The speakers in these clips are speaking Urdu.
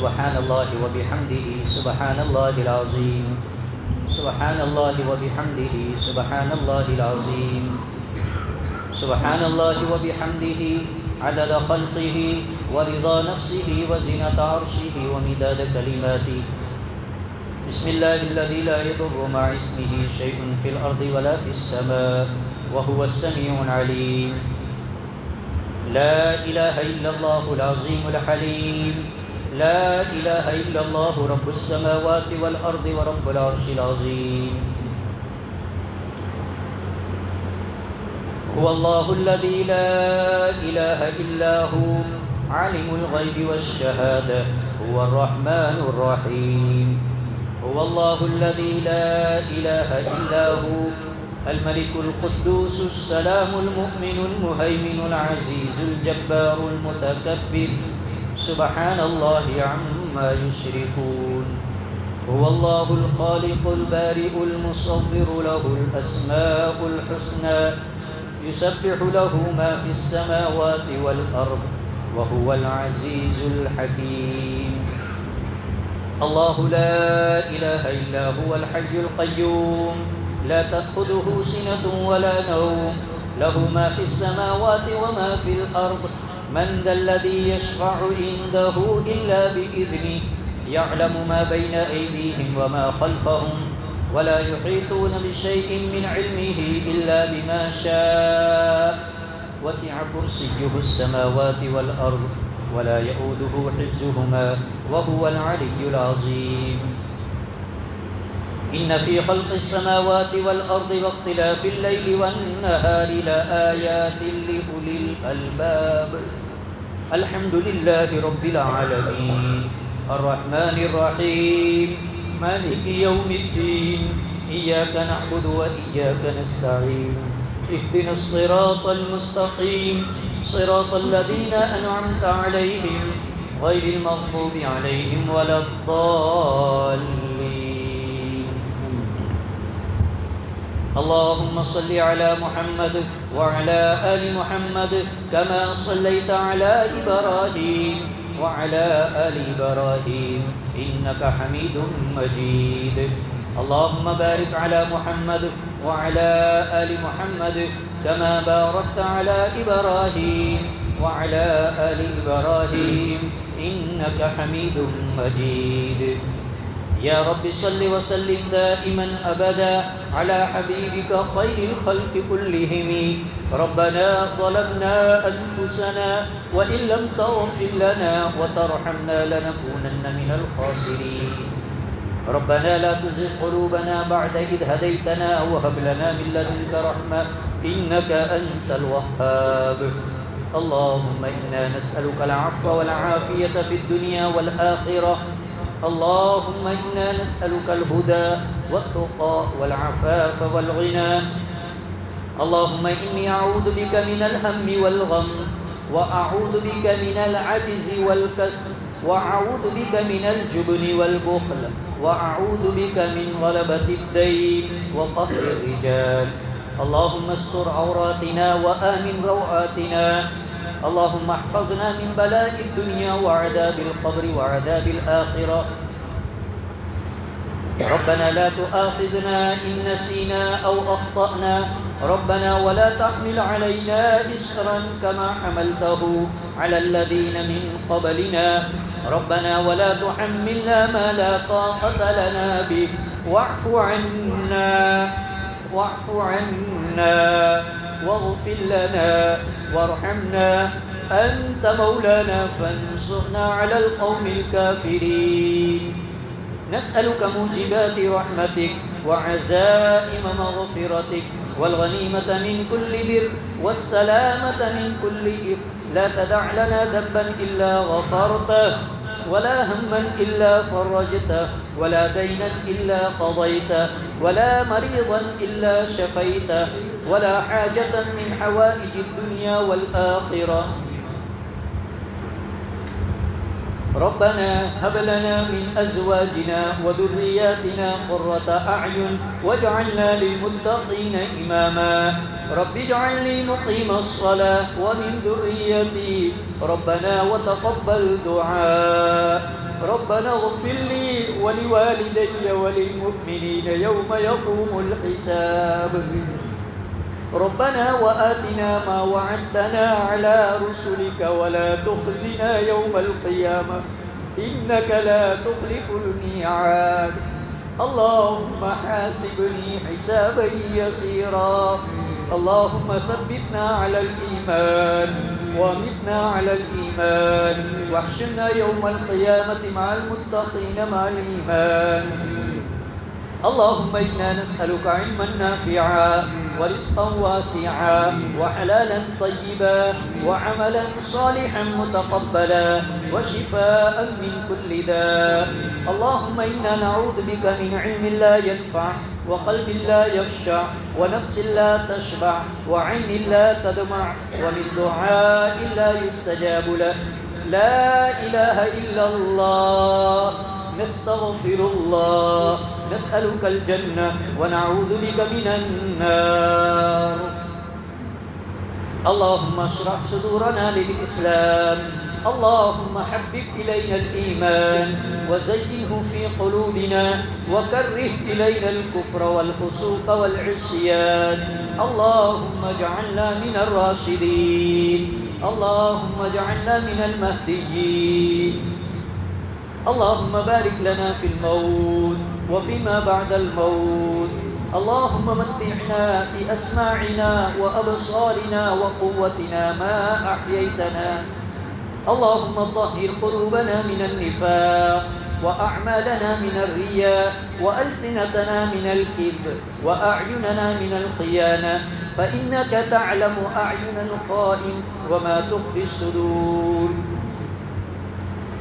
سبحان الله وبحمده سبحان الله العظيم سبحان الله وبحمده سبحان الله العظيم سبحان الله وبحمده عدد خلقه ورضا نفسه وزنة عرشه ومداد كلماته بسم الله الذي لا يضر مع اسمه شيء في الأرض ولا في السماء وهو السميع العليم لا إله إلا الله العظيم الحليم لا إله إلا الله رب السماوات والأرض ورب العرش العظيم هو الله الذي لا إله إلا هو عالم الغيب والشهادة هو الرحمن الرحيم هو الله الذي لا إله إلا هو الملك القدوس السلام المؤمن المهيمن العزيز الجبار المتكبر سبحان الله عما يشركون هو الله الخالق البارئ المصور له الأسماء الحسنى يسبح له ما في السماوات والأرض وهو العزيز الحكيم الله لا إله إلا هو الحي القيوم لا تأخذه سنة ولا نوم له ما في السماوات وما في الأرض من ذا الذي يشفع عنده إلا بإذنه يعلم ما بين أيديهم وما خلفهم ولا يحيطون بشيء من علمه إلا بما شاء وسع كرسيه السماوات والأرض ولا يؤوده حفظهما وهو العلي العظيم إن في خلق السماوات والأرض واختلاف الليل والنهار لآيات لأولي الألباب الحمد لله رب العالمين الرحمن الرحيم مالك يوم الدين إياك نعبد وإياك نستعين اهدنا الصراط المستقيم صراط الذين أنعمت عليهم غير المغضوب عليهم ولا الضالين اللهم صل على محمد وعلى آل محمد كما صليت على إبراهيم وعلى آل إبراهيم إنك حميد مجيد اللهم بارك على محمد وعلى آل محمد كما باركت على إبراهيم وعلى آل إبراهيم إنك حميد مجيد يا رب صل وسلم دائما أبدا على حبيبك خير الخلق كلهم ربنا ظلمنا أنفسنا وإن لم تغفر لنا وترحمنا لنكونن من الخاسرين ربنا لا تزغ قلوبنا بعد إذ هديتنا وهب لنا من لدنك رحمة إنك أنت الوهاب اللهم إنا نسألك العفو والعافية في الدنيا والآخرة اللهم إنا نسألك الهدى والتقى والعفاف والغنى اللهم إني أعوذ بك من الهم والغم وأعوذ بك من العجز والكسل وأعوذ بك من الجبن والبخل وأعوذ بك من غلبة الدين وقهر الرجال اللهم استر عوراتنا وآمن روعاتنا اللهم احفظنا من بلاء الدنيا وعذاب القبر وعذاب الآخرة ربنا لا تؤاخذنا إن نسينا أو أخطأنا ربنا ولا تحمل علينا إصرا كما حملته على الذين من قبلنا ربنا ولا تحملنا ما لا طاقة لنا به واعف عنا واغفر لنا وارحمنا أنت مولانا فانصرنا على القوم الكافرين نسألك موجبات رحمتك وعزائم مغفرتك والغنيمة من كل بر والسلامة من كل إثم لا تدع لنا ذنبا إلا غفرته ولا هما إلا فرجته ولا دينا إلا قضيته ولا مريضا إلا شفيته ولا حاجة من حوائج الدنيا والآخرة ربنا هب لنا من أزواجنا وذرياتنا قرة أعين واجعلنا للمتقين إماما رب اجعلني مقيم الصلاة ومن ذريتي ربنا وتقبل دعاء ربنا اغفر لي ولوالدي وللمؤمنين يوم يقوم الحساب ربنا وآتنا ما وعدتنا على رسلك ولا تخزنا يوم القيامة إنك لا تخلف الميعاد اللهم حاسبني حسابا يسيرا اللهم ثبتنا على الإيمان وامتنا على الإيمان واحشرنا يوم القيامة مع المتقين مع الإيمان اللهم إنا نسألك علما نافعا ورزقا واسعا وحلالا طيبا وعملا صالحا متقبلا وشفاء من كل داء اللهم إنا نعوذ بك من علم لا ينفع وقلب لا يخشع ونفس لا تشبع وعين لا تدمع ومن دعاء لا يستجاب له لا إله إلا الله نستغفر الله نسألك الجنة ونعوذ بك من النار اللهم اشرح صدورنا للإسلام اللهم حبب إلينا الإيمان وزينه في قلوبنا وكره إلينا الكفر والفسوق والعصيان اللهم اجعلنا من الراشدين اللهم اجعلنا من المهديين اللهم بارك لنا في الموت وفيما بعد الموت اللهم متعنا بأسماعنا وأبصارنا وقوتنا ما أحييتنا اللهم طهر قلوبنا من النفاق وأعمالنا من الرياء وألسنتنا من الكذب وأعيننا من الخيانة فإنك تعلم أعين الخائن وما تخفي الصدور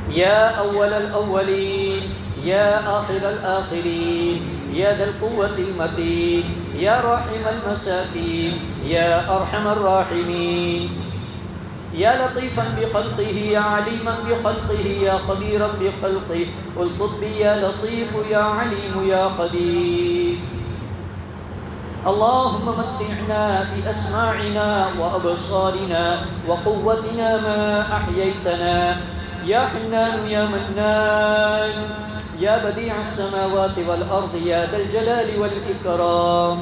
يا أول الأولين يا آخر الآخرين يا ذا القوة المتين يا راحم المساكين يا أرحم الراحمين يا لطيفا بخلقه يا عليما بخلقه يا خبيرا بخلقه الطب يا لطيف يا عليم يا خبير اللهم متعنا بأسماعنا وأبصارنا وقوتنا ما أحييتنا يا حنان يا منان يا بديع السماوات والأرض يا ذا الجلال والإكرام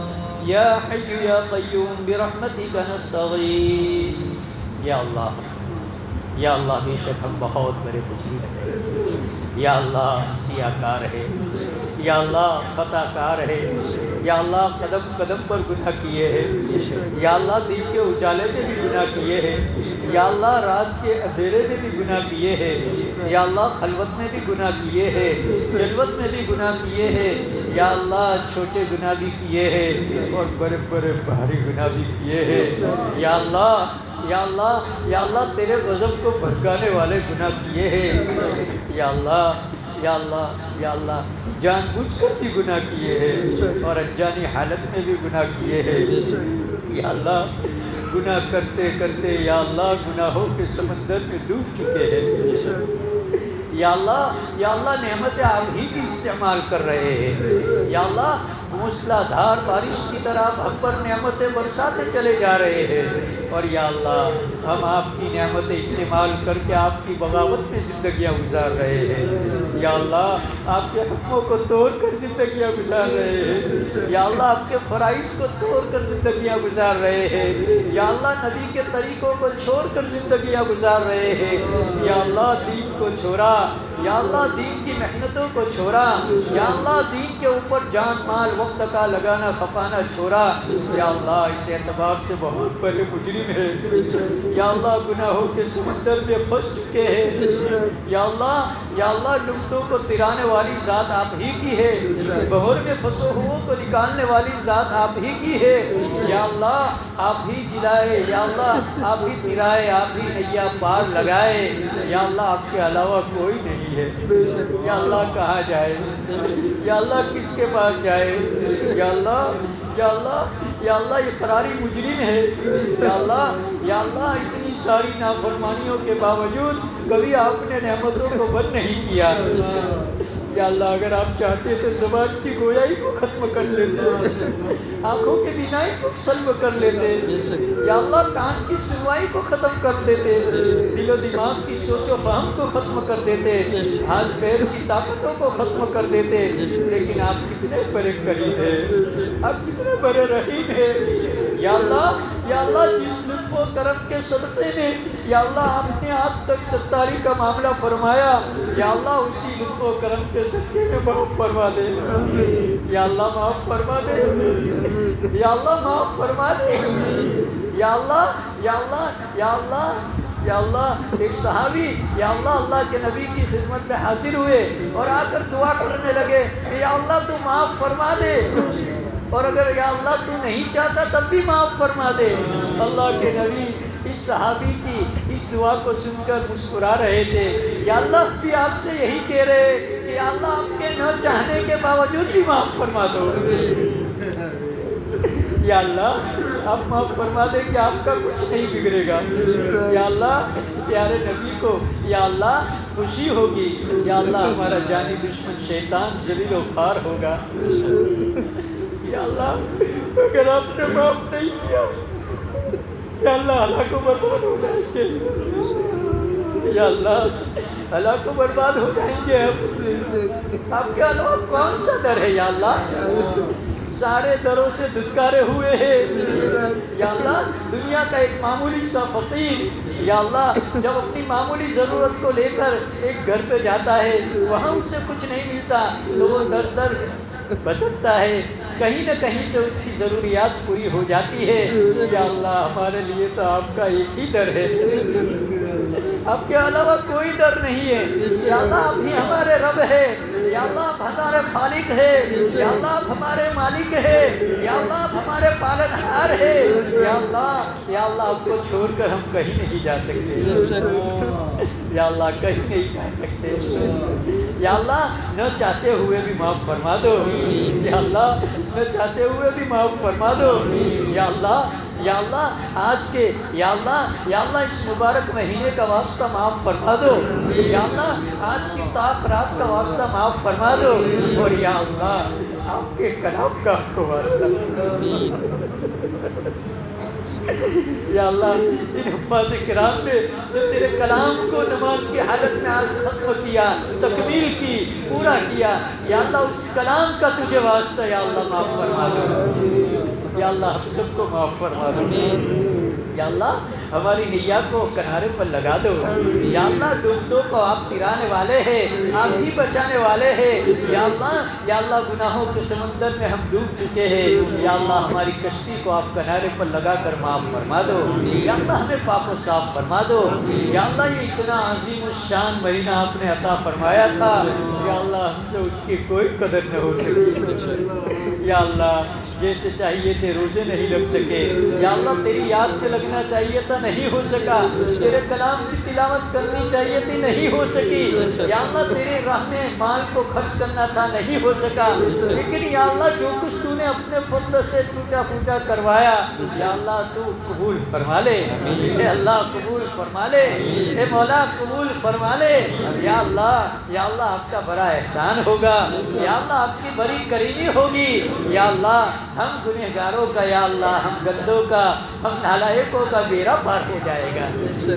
يا حي يا قيوم برحمتك نستغيث یا اللہ بے شک ہم بہت بڑے مجرم ہیں یا اللہ سیاہ کار ہے یا اللہ خطا کار ہے یا اللہ قدم قدم پر گناہ کیے ہیں یا اللہ دن کے اجالے میں بھی گناہ کیے ہیں یا اللہ رات کے اندھیرے میں بھی گناہ کیے ہیں یا اللہ خلوت میں بھی گناہ کیے ہیں جلوت میں بھی گناہ کیے ہیں یا اللہ چھوٹے گناہ بھی کیے ہیں اور بڑے بڑے بھاری گناہ بھی کیے ہیں یا اللہ یا اللہ یا اللہ تیرے غضب کو بھڑکانے والے گناہ کیے ہیں یا اللہ یا اللہ یا اللہ جان بوجھ کر بھی گناہ کیے ہیں اور انجانی حالت میں بھی گناہ کیے ہیں یا اللہ گناہ کرتے کرتے یا اللہ گناہوں کے سمندر میں ڈوب چکے ہیں یا اللہ نعمت آپ ہی کی استعمال کر رہے ہیں یا اللہ موسلا دھار بارش کی طرح ہم پر نعمتیں برساتے چلے جا رہے ہیں اور یا اللہ ہم آپ کی نعمتیں استعمال کر کے آپ کی بغاوت میں زندگیاں گزار رہے ہیں یا اللہ آپ کے حکموں کو توڑ کر زندگیاں گزار رہے ہیں یا اللہ آپ کے فرائض کو توڑ کر زندگیاں گزار رہے ہیں یا اللہ نبی کے طریقوں کو چھوڑ کر زندگیاں گزار رہے ہیں یا اللہ دین کو چھوڑا یا اللہ دین کی محنتوں کو چھوڑا یا اللہ دین کے اوپر جان مال وقت کا لگانا کھپانا چھوڑا یا اللہ اس اعتبار سے بہت بڑے مجرم ہے یا اللہ گناہوں کے سمندر میں پھنس چکے ہیں یا اللہ ڈوبتوں کو ترانے والی ذات آپ ہی کی ہے بہر میں پھنسے ہوئے کو نکالنے والی ذات آپ ہی کی ہے یا اللہ آپ ہی جلائے یا اللہ آپ ہی ترائے آپ ہی نیا پار لگائے یا اللہ آپ کے علاوہ کوئی نہیں ہے یا اللہ کہاں جائے یا اللہ کس کے پاس جائے یا اللہ یہ قراری مجرم ہے یا اللہ اتنی ساری نافرمانیوں کے باوجود کبھی آپ نے نعمتوں کو بند نہیں کیا یا اللہ اگر آپ چاہتے تو زبان کی گویائی کو ختم کر لیتے، آنکھوں کی بینائی کو سلب کر لیتے، یا اللہ کان کی سنوائی کو ختم کر دیتے، دل و دماغ کی سوچ و فہم کو ختم کر دیتے، ہاتھ پیر کی طاقتوں کو ختم کر دیتے، لیکن آپ کتنے بڑے کریم ہیں، آپ کتنے بڑے رحیم ہیں۔ یا اللہ جس لطف و کرم کے صدقے میں یا اللہ آپ نے آج تک ستاری کا معاملہ فرمایا، یا اللہ اسی لطف و کرم کے صدقے میں معاف فرما دے، یا اللہ معاف فرما دے، یا اللہ معاف فرما دے، یا اللہ یا اللہ یا اللہ یا اللہ۔ ایک صحابی یا اللہ کے نبی کی خدمت میں حاضر ہوئے اور آ کر دعا کرنے لگے کہ یا اللہ تو معاف فرما دے، اور اگر یا اللہ تو نہیں چاہتا تب بھی معاف فرما دے۔ اللہ کے نبی اس صحابی کی اس دعا کو سن کر مسکرا رہے تھے۔ یا اللہ بھی آپ سے یہی کہہ رہے کہ یا اللہ آپ کے نہ چاہنے کے باوجود بھی معاف فرما دو۔ یا اللہ آپ معاف فرما دیں کہ آپ کا کچھ نہیں بگڑے گا۔ یا اللہ پیارے نبی کو یا اللہ خوشی ہوگی، یا اللہ ہمارا جانی دشمن شیطان ذلیل و خوار ہوگا۔ یا اللہ اگر آپ نے معاف نہیں کیا یا اللہ ہلاک و برباد ہو جائیں گے، یا اللہ ہلاک و برباد ہو جائیں گے۔ آپ کے علاوہ کون سا در ہے یا اللہ؟ سارے دروں سے دھتکارے ہوئے ہیں۔ یا اللہ دنیا کا ایک معمولی سا فقیر یا اللہ جب اپنی معمولی ضرورت کو لے کر ایک گھر پہ جاتا ہے، وہاں اس سے کچھ نہیں ملتا تو وہ در در بھٹکتا ہے، کہیں نہ کہیں سے اس کی ضروریات پوری ہو جاتی ہے۔ یا اللہ ہمارے لیے تو آپ کا ایک ہی در ہے، آپ کے علاوہ کوئی در نہیں ہے۔ یا اللہ آپ ہی ہمارے رب ہے، یا اللہ آپ ہمارے خالق ہے، یا اللہ آپ ہمارے مالک ہے، یا اللہ آپ ہمارے پالنہار ہے۔ یا اللہ آپ کو چھوڑ کر ہم کہیں نہیں جا سکتے، یا اللہ کہیں نہیں جا سکتے۔ یا اللہ نہ چاہتے ہوئے بھی معاف فرما دو، یا اللہ نہ چاہتے ہوئے بھی معاف فرما دو۔ یا اللہ آج کے یا اللہ اس مبارک مہینے کا واسطہ معاف فرما دو، یا اللہ آج کی طاق رات کا واسطہ معاف فرما دو، اور یا اللہ آپ کے کلام کا آپ کو واسطہ۔ یا اللہ ان حفاظ کرام نے جو تیرے کلام کو نماز کی حالت میں آج ختم کیا، تکمیل کی، پورا کیا، یا اللہ اس کلام کا تجھے واسطہ یا اللہ معاف فرما دو، یا اللہ ہم سب کو معاف فرما دو۔ یا اللہ ہماری نیا کو کنارے پر لگا دو، یا اللہ ڈوبتوں کو آپ ترانے والے ہیں، آپ ہی بچانے والے ہیں۔ یا اللہ گناہوں کے سمندر میں ہم ڈوب چکے ہیں، یا اللہ ہماری کشتی کو آپ کنارے پر لگا کر معاف فرما دو، یا اللہ ہمیں پاک و صاف فرما دو۔ یا اللہ یہ اتنا عظیم الشان مہینہ آپ نے عطا فرمایا تھا، یا اللہ ہم سے اس کی کوئی قدر نہ ہو سکی۔ یا اللہ جیسے چاہیے تھے روزے نہیں لگ سکے، یا اللہ تیری یاد میں لگنا چاہیے تھا نہیں ہو سکا، تیرے کلام کی تلاوت کرنی چاہیے تھی نہیں ہو سکی، یا اللہ تیرے راہ میں مال کو خرچ کرنا تھا نہیں ہو سکا، لیکن یا اللہ جو کچھ تو نے اپنے فضل سے ٹوٹا پھوٹا کروایا، یا اللہ تو قبول فرما لے، اے اللہ قبول فرما لے، اے مولا قبول فرما لے۔ یا اللہ آپ کا بڑا احسان ہوگا، یا اللہ آپ کی بڑی کریمی ہوگی۔ یا اللہ ہم گنہگاروں کا یا اللہ ہم گندوں کا ہم نالائقوں کا بیڑا پار ہو جائے گا۔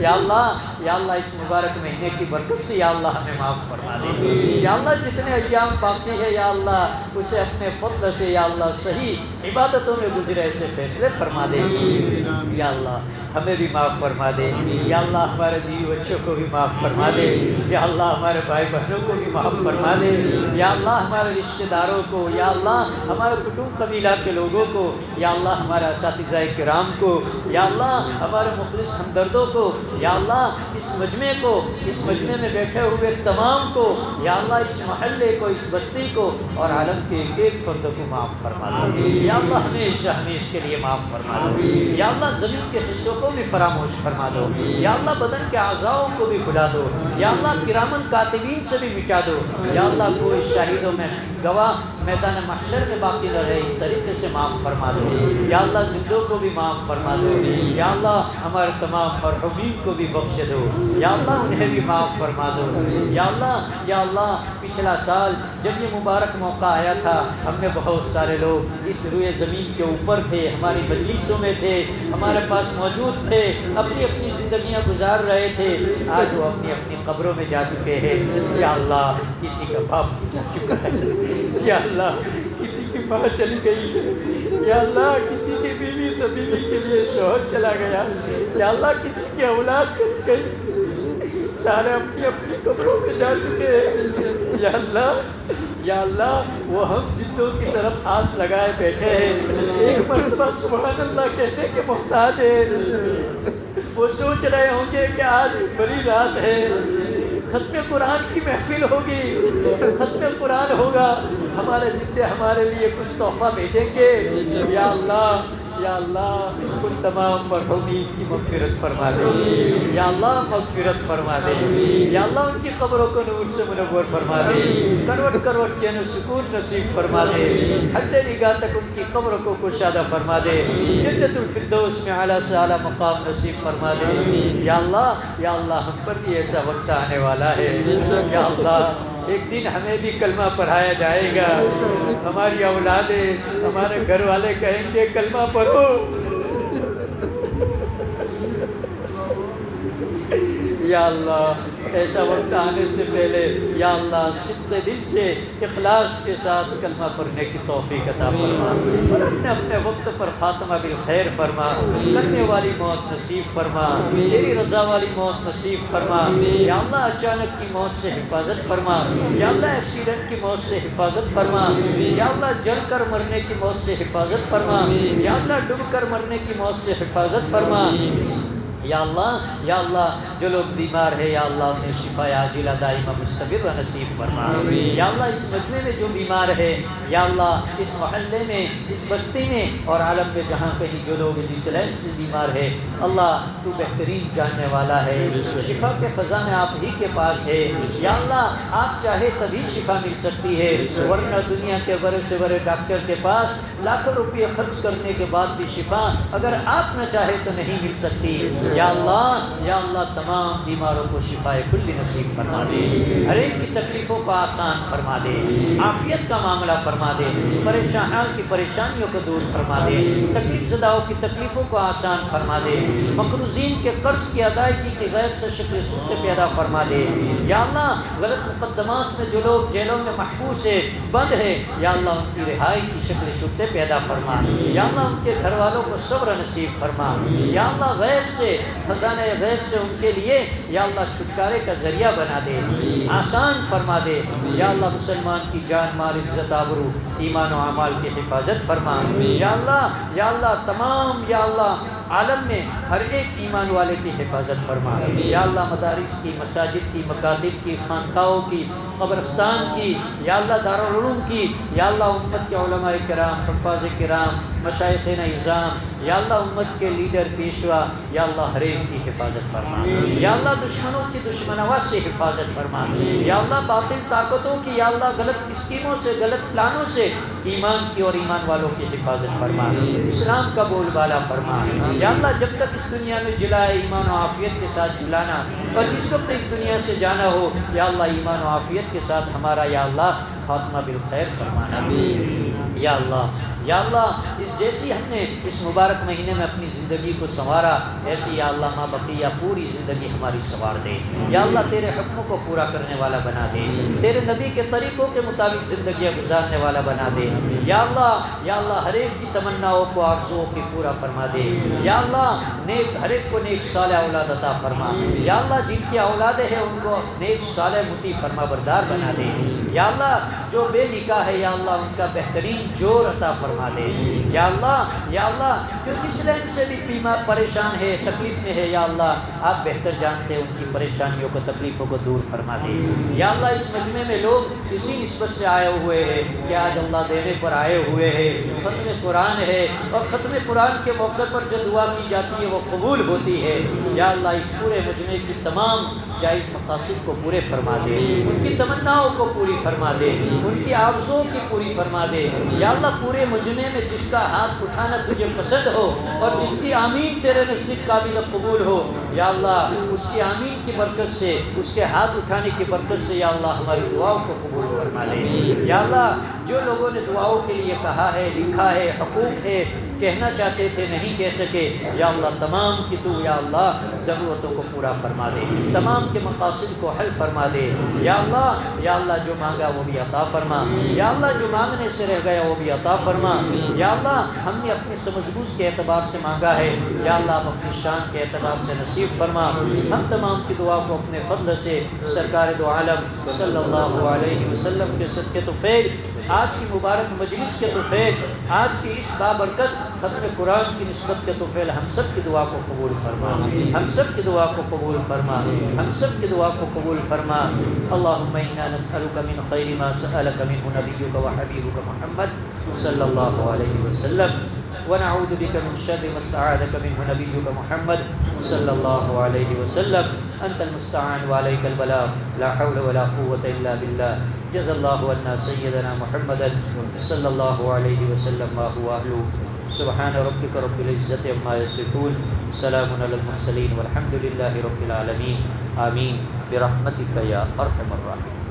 یا اللہ اس مبارک مہینے کی برکت سے یا اللہ ہمیں معاف فرما دے۔ یا اللہ جتنے ایام باقی ہے یا اللہ اسے اپنے فضل سے یا اللہ صحیح عبادتوں میں گزرے ایسے فیصلے فرما دے۔ یا اللہ ہمیں بھی معاف فرما دے، یا اللہ ہمارے بیوی بچوں کو بھی معاف فرما دے، یا اللہ ہمارے بھائی بہنوں کو بھی معاف فرما دے، یا اللہ ہمارے رشتہ داروں کو، یا اللہ ہمارے کٹمب قبیلہ کے لوگوں کو، یا اللہ ہمارے اساتذہ کرام کو، یا اللہ ہمارے مخلص ہمدردوں کو، یا اللہ اس مجمع میں بیٹھے ہوئے تمام کو، یا اللہ اس محلے کو، اس بستی کو اور عالم کے ایک ایک فرد کو معاف فرما دو۔ یا اللہ ہمیشہ کے لیے معاف فرما دو۔ یا اللہ زمین کے حصوں کو بھی فراموش فرما دو، یا اللہ بدن کے اعضاؤں کو بھی بھلا دو، یا اللہ کرامن کاتبین سے بھی مٹا دو، یا اللہ کوئی شہیدوں میں گواہ میدان محشر میں باقی نہ رہے اس طریقے سے معاف فرما دو۔ یا اللہ زندوں کو بھی معاف فرما دو، یا اللہ ہمارے تمام مرحومین کو بھی بخش دو۔ دو، یا اللہ انہیں بھی معاف فرما دو، یا اللہ پچھلا سال جب یہ مبارک موقع آیا تھا ہم میں بہت سارے لوگ اس روئے زمین کے اوپر تھے، ہماری مجلسوں میں تھے، ہمارے پاس موجود تھے، اپنی اپنی زندگیاں گزار رہے تھے، آج وہ اپنی اپنی قبروں میں جا چکے ہیں۔ یا اللہ کسی کا باپ جا چکا ہے، یا اللہ کسی کی ماں چلی گئی ہے، یا اللہ کسی کی بیوی تو بیوی کے لیے شوہر چلا گیا، یا اللہ کسی کی اولاد چل گئی، سارے اپنی اپنی قبروں میں جا چکے ہیں۔ یا اللہ وہ ہم زندوں کی طرف آس لگائے بیٹھے ہیں، ایک مرتبہ سبحان اللہ کہنے کے محتاج ہے۔ وہ سوچ رہے ہوں گے کہ آج بڑی رات ہے، ختم قرآن کی محفل ہوگی، ختم قرآن ہوگا، ہمارے زندے ہمارے لیے کچھ تحفہ بھیجیں گے۔ یا اللہ ان تمام مرحومین کی مغفرت فرما دے، یا اللہ مغفرت فرما دے، یا اللہ ان کی قبروں کو نور سے منور فرما دے، کروٹ کروٹ چین و سکون نصیب فرما دے، حد نگاہ تک ان کی قبروں کو کشادہ فرما دے، جنت الفردوس میں اعلیٰ سے اعلیٰ مقام نصیب فرما دے۔ یا اللہ ہم پر بھی ایسا وقت آنے والا ہے، یا اللہ ایک دن ہمیں بھی کلمہ پڑھایا جائے گا، ہماری اولادیں ہمارے گھر والے کہیں گے کلمہ پڑھو۔ یا اللہ ایسا وقت آنے سے پہلے یا اللہ صدق دل سے اخلاص کے ساتھ کلمہ پڑھنے کی توفیق عطا فرما، اور اپنے وقت پر خاتمہ بالخیر فرما، کرنے والی موت نصیب فرما، تیری رضا والی موت نصیب فرما۔ یا اللہ اچانک کی موت سے حفاظت فرما، یا اللہ ایکسیڈنٹ کی موت سے حفاظت فرما، یا اللہ جل کر مرنے کی موت سے حفاظت فرما، یا اللہ ڈوب کر مرنے کی موت سے حفاظت فرما۔ یا اللہ جو لوگ بیمار ہے یا اللہ انہیں شفا عاجلہ دائمہ مستمر نصیب فرما۔ یا اللہ اس مجمع میں جو بیمار ہے یا اللہ اس محلے میں اس بستی میں اور عالم میں جہاں کہیں جو لوگ جس لائن سے بیمار ہے اللہ تو بہترین جاننے والا ہے، شفا کے خزانے آپ ہی کے پاس ہے۔ یا اللہ آپ چاہے تبھی شفا مل سکتی ہے، ورنہ دنیا کے بڑے سے بڑے ڈاکٹر کے پاس لاکھوں روپے خرچ کرنے کے بعد بھی شفا اگر آپ نہ چاہے تو نہیں مل سکتی۔ یا اللہ تمام بیماروں کو شفا کلی نصیب فرما دے، ہر ایک کی تکلیفوں کو آسان فرما دے، عافیت کا معاملہ فرما دے، پریشان حال کی پریشانیوں کو دور فرما دے، تکلیف زداؤں کی تکلیفوں کو آسان فرما دے، مقروضین کے قرض کی ادائیگی کی غیب سے شکل صورت پیدا فرما دے۔ یا اللہ غلط مقدمات میں جو لوگ جیلوں میں محبوس ہے بند ہے یا اللہ ان کی رہائی کی شکل صورت پیدا فرما، یا اللہ ان کے گھر والوں کو صبر نصیب فرما، یا اللہ غیب سے خزانہ غیب سے ان کے لیے یا اللہ چھٹکارے کا ذریعہ بنا دے، آسان فرما دے۔ یا اللہ مسلمان کی جان مال عزت آبرو ایمان و اعمال کی حفاظت فرما۔ یا اللہ تمام یا اللہ عالم میں ہر ایک ایمان والے کی حفاظت فرما۔ یا اللہ مدارس کی، مساجد کی، مکاتب کی، خانقاہوں کی، قبرستان کی، یا اللہ دارالعلوم کی، یا اللہ امت کے علماء کرام، حفاظ کرام، مشائخین اعظام، یا اللہ امت کے لیڈر پیشوا، یا اللہ ہر ایک کی حفاظت فرما۔ یا اللہ دشمنوں کی دشمنوا سے حفاظت فرما۔ یا اللہ باطل طاقتوں کی یا اللہ غلط اسکیموں سے، غلط پلانوں سے ایمان کی اور ایمان والوں کی حفاظت فرما، اسلام کا بول بالا فرما۔ یا اللہ جب تک اس دنیا میں جلائے ایمان و عافیت کے ساتھ جلانا، اور جس وقت اس دنیا سے جانا ہو یا اللہ ایمان و عافیت کے ساتھ ہمارا یا اللہ خاتمہ بالخیر فرمانا۔ یا اللہ اس جیسی ہم نے اس مبارک مہینے میں اپنی زندگی کو سنوارا، ایسی یا اللہ ما بقیہ پوری زندگی ہماری سنوار دے۔ یا اللہ تیرے حکموں کو پورا کرنے والا بنا دے، تیرے نبی کے طریقوں کے مطابق زندگیاں گزارنے والا بنا دے۔ یا اللہ ہر ایک کی تمناؤں کو آرزوؤں کی پورا فرما دے۔ یا اللہ ہر ایک کو نیک صالح اولاد عطا فرما۔ یا اللہ جن کی اولادیں ہیں ان کو نیک صالح مطیع فرما بردار بنا دے۔ یا اللہ جو بے نکاح ہے یا اللہ ان کا بہترین جور عطا فرما دے۔ یا اللہ جو جس رنگ سے بھی بیمار پریشان ہے، تکلیف میں ہے یا اللہ آپ بہتر جانتے ہیں، ان کی پریشانیوں کو تکلیفوں کو دور فرما دے۔ یا اللہ اس مجمع میں لوگ اسی نسبت سے آئے ہوئے ہیں کہ آج اللہ دینے پر آئے ہوئے ہیں، ختم قرآن ہے، اور ختم قرآن کے موقع پر جو دعا کی جاتی ہے وہ قبول ہوتی ہے۔ یا اللہ اس پورے مجمع کی تمام جائز مقاصد کو پورے فرما دے، ان کی تمناؤں کو پوری فرما دے۔ ان کی آرزوؤں کی پوری فرما دے یا اللہ پورے مجمع میں جس کا ہاتھ اٹھانا تجھے پسند ہو اور جس کی آمین تیرے نزدیک قابل قبول ہو یا اللہ اس کی آمین کی برکت سے اس کے ہاتھ اٹھانے کی برکت سے یا اللہ ہماری دعاؤں کو قبول فرما لے یا اللہ جو لوگوں نے دعاؤں کے لیے کہا ہے لکھا ہے حقوق ہے کہنا چاہتے تھے نہیں کہہ سکے یا اللہ تمام کی تو یا اللہ ضرورتوں کو پورا فرما دے تمام کے مقاصد کو حل فرما دے یا اللہ جو مانگا وہ بھی عطا فرما یا اللہ جو مانگنے سے رہ گیا وہ بھی عطا فرما یا اللہ ہم نے اپنے سمجھ بوجھ کے اعتبار سے مانگا ہے یا اللہ آپ اپنی شان کے اعتبار سے نصیب فرما ہم تمام کی دعا کو اپنے فضل سے سرکار دو عالم صلی اللہ علیہ وسلم کے صدقے توفیق آج کی مبارک مجلس کے توفیق آج کی اس بابرکت ختم قرآن کی نسبت کے توفیق ہم سب کی دعا کو قبول فرما ہم سب کی دعا کو قبول فرما ہم سب کی دعا کو قبول فرما اللہم انا نسألک من خیر ما سألک منہ نبیک و حبیبک محمد صلی اللہ علیہ وسلم ونعوذ بك من شر ما استعاذك منه نبيك محمد صلى الله عليه وسلم أنت المستعان وعليك البلاغ لا حول ولا قوة إلا بالله جزا الله عنا سيدنا محمدا صلى الله عليه وسلم ما هو أهله سبحان ربك رب العزة عما يصفون سلام على المرسلين والحمد لله رب العالمين آمين برحمتك يا أرحم الراحمين